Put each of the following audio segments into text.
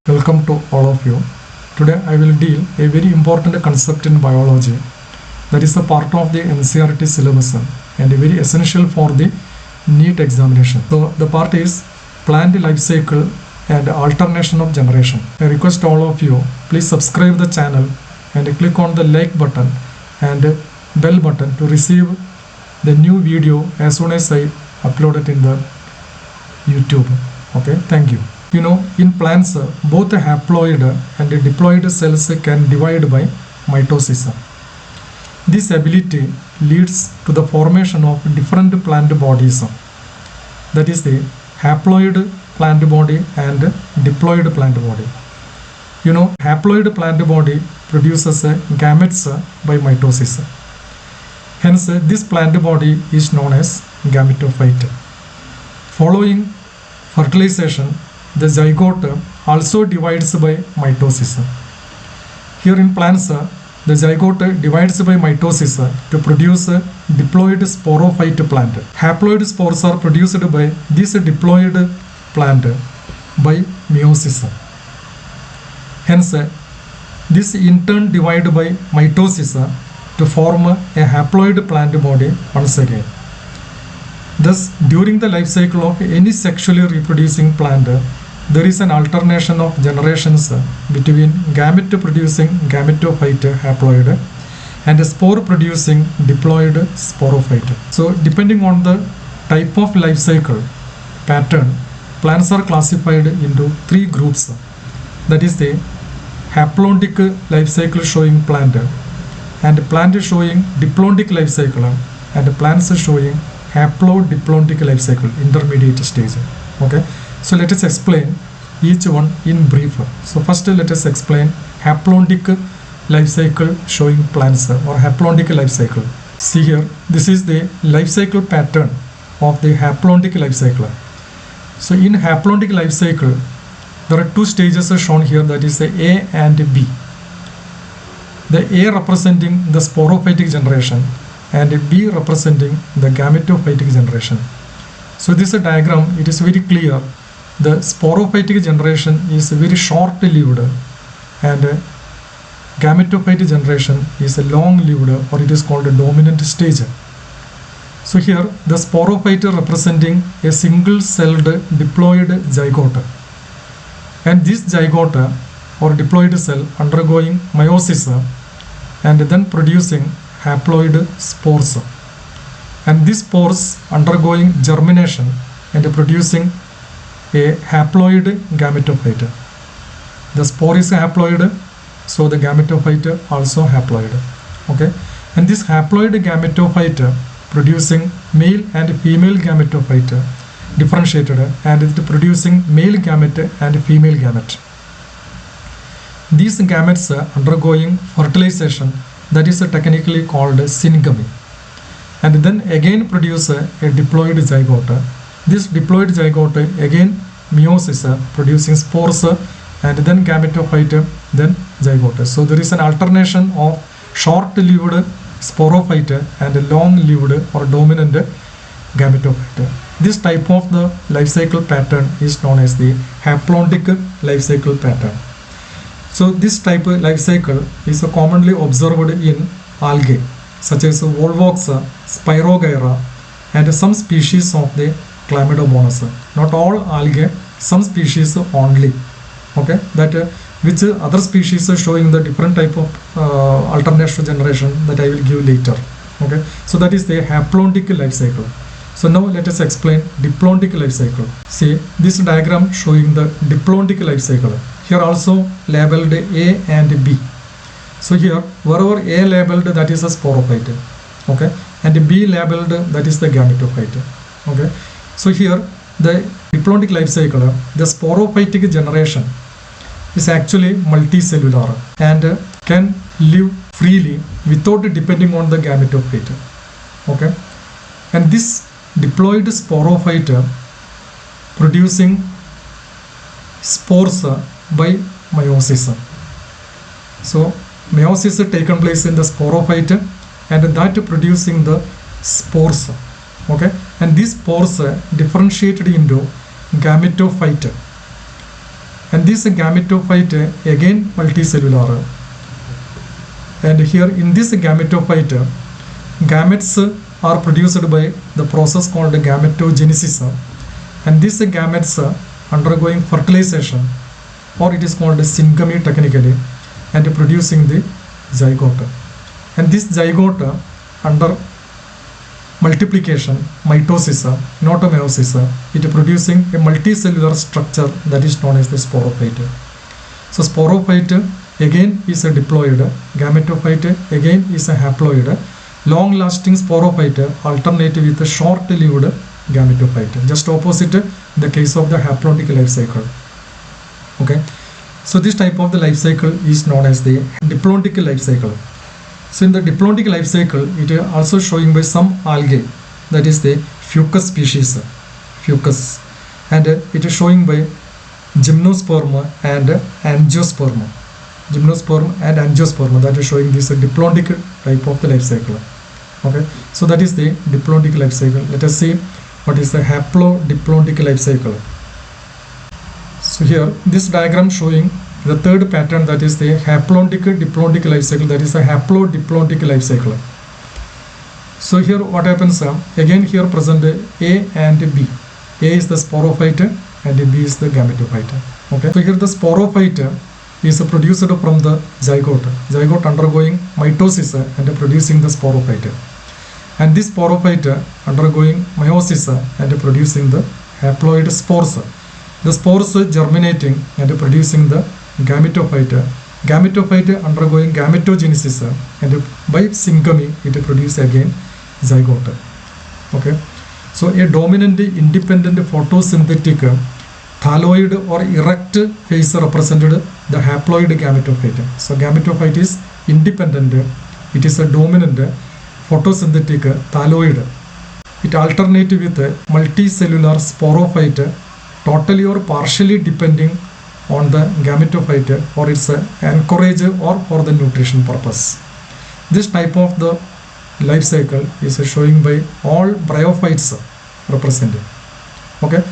Welcome to all of you. Today I will deal a very important concept in biology that is a part of the NCERT syllabus and very essential for the NEET examination. So the part is plant life cycle and alternation of generation. I request all of you please subscribe the channel and click on the like button and bell button to receive the new video as soon as I upload it in the YouTube. Okay, thank you. You know, in plants, both haploid and diploid cells can divide by mitosis. This ability leads to the formation of different plant bodies. That is the haploid plant body and diploid plant body. You know, haploid plant body produces gametes by mitosis. Hence, this plant body is known as gametophyte. Following fertilization, the zygote also divides by mitosis. Here in plants, the zygote divides by mitosis to produce a diploid sporophyte plant. Haploid spores are produced by this diploid plant by meiosis. Hence, this in turn divides by mitosis to form a haploid plant body once again. Thus, during the life cycle of any sexually reproducing plant, there is an alternation of generations between gamete-producing gametophyte haploid and spore-producing diploid sporophyte. So, depending on the type of life cycle pattern, plants are classified into three groups. That is the haplontic life cycle showing plant, and plant showing diplontic life cycle, and plants showing haplodiplontic life cycle, intermediate stage. Okay, so let us explain each one in brief. So first let us explain haplontic life cycle showing plants or haplontic life cycle. See here, this is the life cycle pattern of the haplontic life cycle. So in haplontic life cycle, there are two stages shown here, that is A and B. The A representing the sporophytic generation and B representing the gametophytic generation. So this diagram, it is very clear. The sporophytic generation is very short-lived and gametophytic generation is a long-lived, or it is called a dominant stage. So here the sporophyte representing a single-celled diploid zygote, and this zygote or diploid cell undergoing meiosis and then producing haploid spores, and these spores undergoing germination and producing a haploid gametophyte. The spore is haploid, so the gametophyte also haploid. Okay, and this haploid gametophyte producing male and female gametophyte differentiated, and it producing male gamete and female gamete. These gametes undergoing fertilization, that is technically called syngamy, and then again produce a diploid zygote. This diploid zygote again meiosis producing spores and then gametophyte, then zygote. So there is an alternation of short-lived sporophyte and long-lived or dominant gametophyte. This type of the life cycle pattern is known as the haplontic life cycle pattern. So this type of life cycle is commonly observed in algae such as volvox, spirogyra, and some species of the chlamydomonas. Not all algae, some species only. Okay, that which other species are showing the different type of alternation generation that I will give later. Okay, so that is the haplontic life cycle. So now let us explain diplontic life cycle. See this diagram showing the diplontic life cycle. Here also labeled A and B. So here wherever A labeled, that is a sporophyte. Okay, and B labeled, that is the gametophyte. Okay, so here the diplontic life cycle, the sporophytic generation is actually multicellular and can live freely without depending on the gametophyte. Okay, and this diploid sporophyte producing spores by meiosis. So meiosis taken place in the sporophyte and that producing the spores. Okay, and these spores differentiated into gametophyte. And this gametophyte again multicellular. And here in this gametophyte, gametes are produced by the process called gametogenesis. And these gametes undergoing fertilization, or it is called syngamy technically, and producing the zygote. And this zygote under multiplication, mitosis, not a meiosis, it producing a multicellular structure that is known as the sporophyte. So sporophyte again is a diploid, gametophyte again is a haploid. Long-lasting sporophyte alternate with a short-lived gametophyte. Just opposite the case of the haplodic life cycle. Okay, so this type of the life cycle is known as the diplodic life cycle. So in the diplodic life cycle, it is also showing by some algae, that is the fucus species, fucus, and it is showing by gymnosperm and angiosperm. Gymnosperm and angiosperm, that is showing this diplodic type of the life cycle. Okay, so that is the diplodic life cycle. Let us see what is the haplodiplodic life cycle. So here this diagram showing the third pattern, that is the haplodic diplodic life cycle, that is the haplodiplodic life cycle. So here what happens, again here present A and B. A is the sporophyte and B is the gametophyte. Okay, so here the sporophyte is produced from the zygote undergoing mitosis and producing the sporophyte. And this sporophyte undergoing meiosis and producing the haploid spores. The spores germinating and producing the gametophyte. Gametophyte undergoing gametogenesis and by syngamy it produces again zygote. Okay, so a dominant independent photosynthetic thalloid or erect phase represented the haploid gametophyte. So gametophyte is independent, it is a dominant photosynthetic thalloid. It alternates with multicellular sporophyte, totally or partially depending on the gametophyte for its anchorage or for the nutrition purpose. This type of the life cycle is showing by all bryophytes represented. Okay,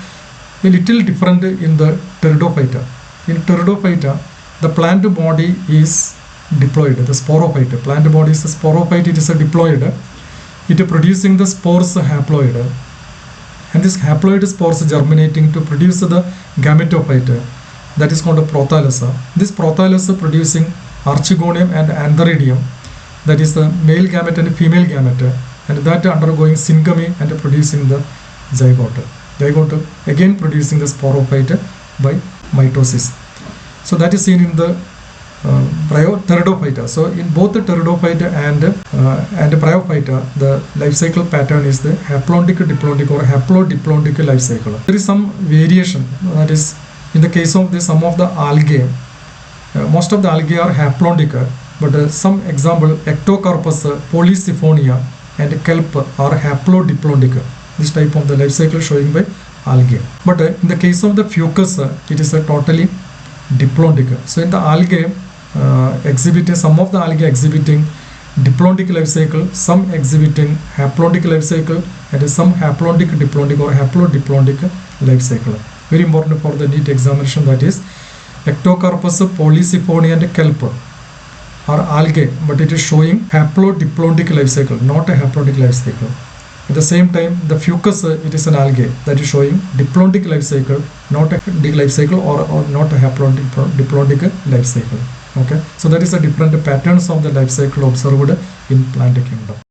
a little different in the pteridophyta. In pteridophyta, the plant body is diploid, the sporophyte. Plant body is a sporophyte, it is a diploid. It is producing the spores haploid. And this haploid spores germinating to produce the gametophyte, that is called a prothallus. This prothallus producing archegonium and antheridium, that is the male gamete and female gamete, and that undergoing syngamy and producing the zygote. Zygote again producing the sporophyte by mitosis. So that is seen in the pteridophyta. So in both the pteridophyta and bryophyta, the life cycle pattern is the haplodic diplodic or haplodiplodic life cycle. There is some variation, that is in the case of some of the algae, most of the algae are haplodic, but some example ectocarpus, polysiphonia and kelp are haplodiplodic. This type of the life cycle showing by algae. But in the case of the fucus, it is a totally diplodic. So in the algae some of the algae exhibiting diplodic life cycle, some exhibiting haplodic life cycle, and some haplodic diplodic or haplodiplodic life cycle. Very important for the NEET examination, that is ectocarpus, polysiphonia and kelp are algae, but it is showing haplodiplodic life cycle, not a haplodic life cycle. At the same time, the fucus, it is an algae that is showing diplodic life cycle, not a life cycle or not a haplodiplodic life cycle. Okay, so that is the different patterns of the life cycle observed in plant kingdom.